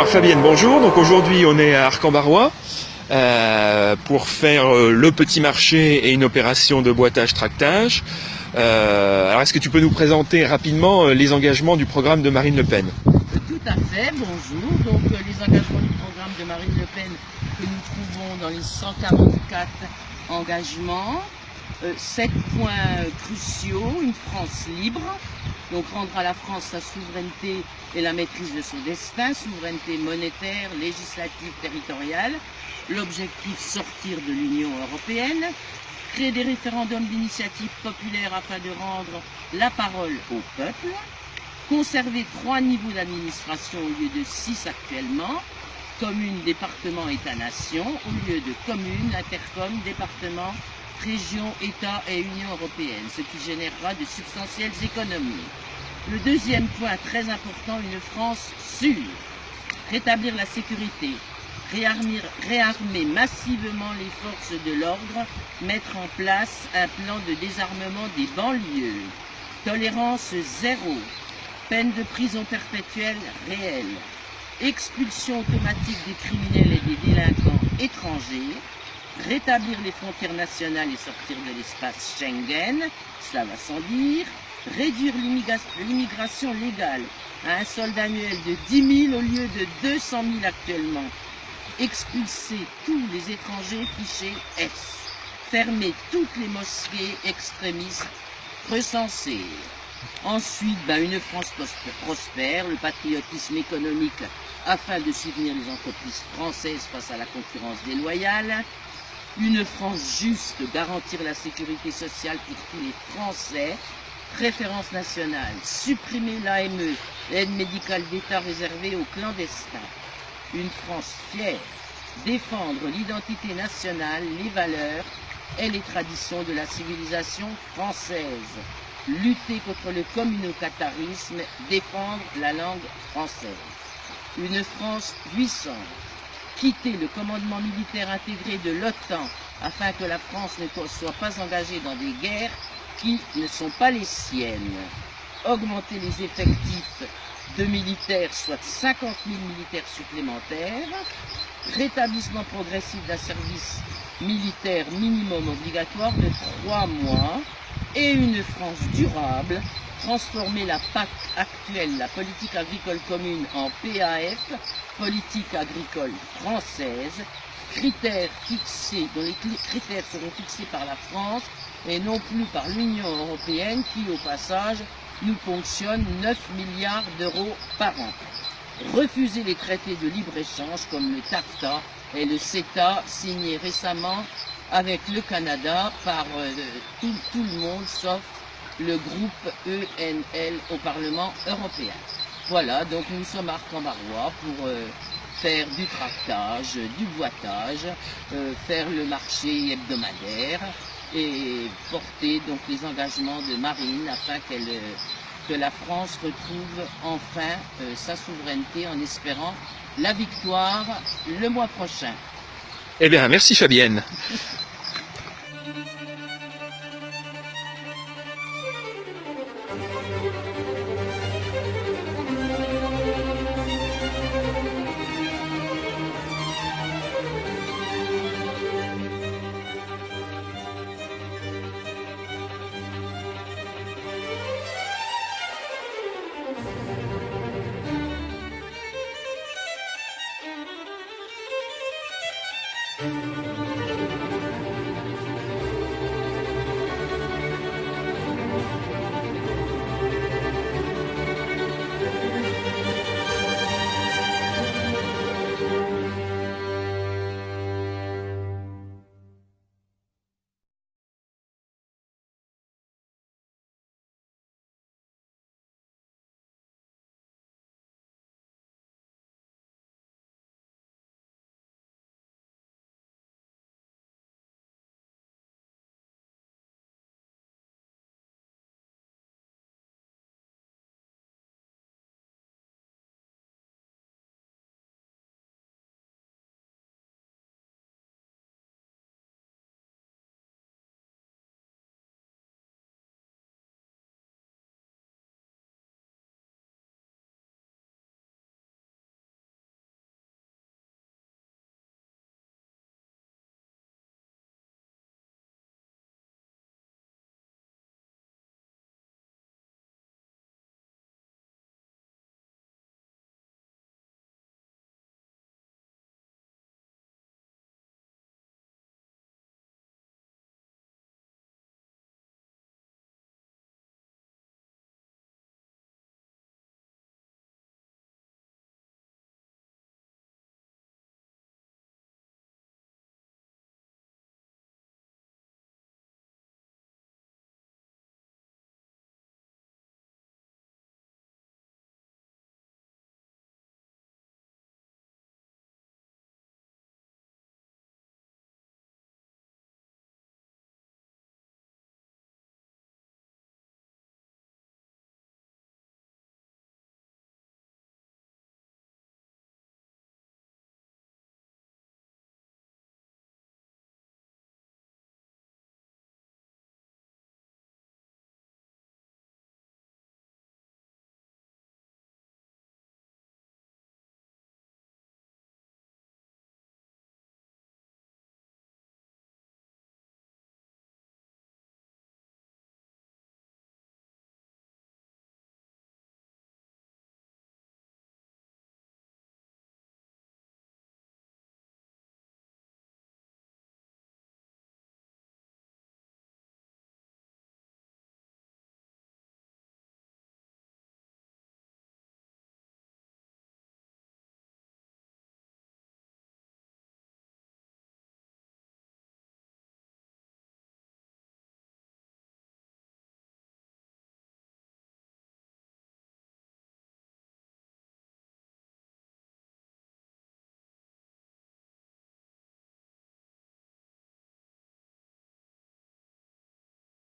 Alors Fabienne, bonjour. Donc aujourd'hui on est à Arc-en-Barrois pour faire le petit marché et une opération de boitage-tractage. Alors est-ce que tu peux nous présenter rapidement les engagements du programme de Marine Le Pen? Tout à fait, bonjour. Donc les engagements du programme de Marine Le Pen que nous trouvons dans les 144 engagements. 7 points cruciaux: une France libre, donc rendre à la France sa souveraineté et la maîtrise de son destin, souveraineté monétaire, législative, territoriale, l'objectif sortir de l'Union européenne, créer des référendums d'initiative populaire afin de rendre la parole au peuple, conserver 3 niveaux d'administration au lieu de 6 actuellement, commune, département, État-nation, au lieu de commune, intercom, département, région, État et Union européenne, ce qui générera de substantielles économies. Le deuxième point très important, une France sûre. Rétablir la sécurité, réarmer massivement les forces de l'ordre, mettre en place un plan de désarmement des banlieues. Tolérance zéro, peine de prison perpétuelle réelle, expulsion automatique des criminels et des délinquants étrangers, rétablir les frontières nationales et sortir de l'espace Schengen, cela va sans dire, réduire l'immigration légale à un solde annuel de 10 000 au lieu de 200 000 actuellement, expulser tous les étrangers fichés S, fermer toutes les mosquées extrémistes recensées. Ensuite, une France prospère, le patriotisme économique afin de soutenir les entreprises françaises face à la concurrence déloyale, une France juste, garantir la sécurité sociale pour tous les Français, préférence nationale, supprimer l'AME, l'aide médicale d'État réservée aux clandestins, une France fière, défendre l'identité nationale, les valeurs et les traditions de la civilisation française, lutter contre le communautarisme, défendre la langue française, une France puissante, quitter le commandement militaire intégré de l'OTAN afin que la France ne soit pas engagée dans des guerres qui ne sont pas les siennes, augmenter les effectifs de militaires, soit 50 000 militaires supplémentaires, rétablissement progressif d'un service militaire minimum obligatoire de 3 mois, et une France durable, transformer la PAC actuelle, la politique agricole commune, en PAF, politique agricole française, critères fixés, dont les critères seront fixés par la France et non plus par l'Union européenne qui, au passage, nous ponctionne 9 milliards d'euros par an. Refuser les traités de libre-échange comme le TAFTA et le CETA signés récemment avec le Canada par tout le monde sauf le groupe ENL au Parlement européen. Voilà, donc nous sommes à Arc-en-Barrois pour faire du tractage, du boitage, faire le marché hebdomadaire et porter donc les engagements de Marine afin que la France retrouve enfin sa souveraineté en espérant la victoire le mois prochain. Eh bien, merci Fabienne.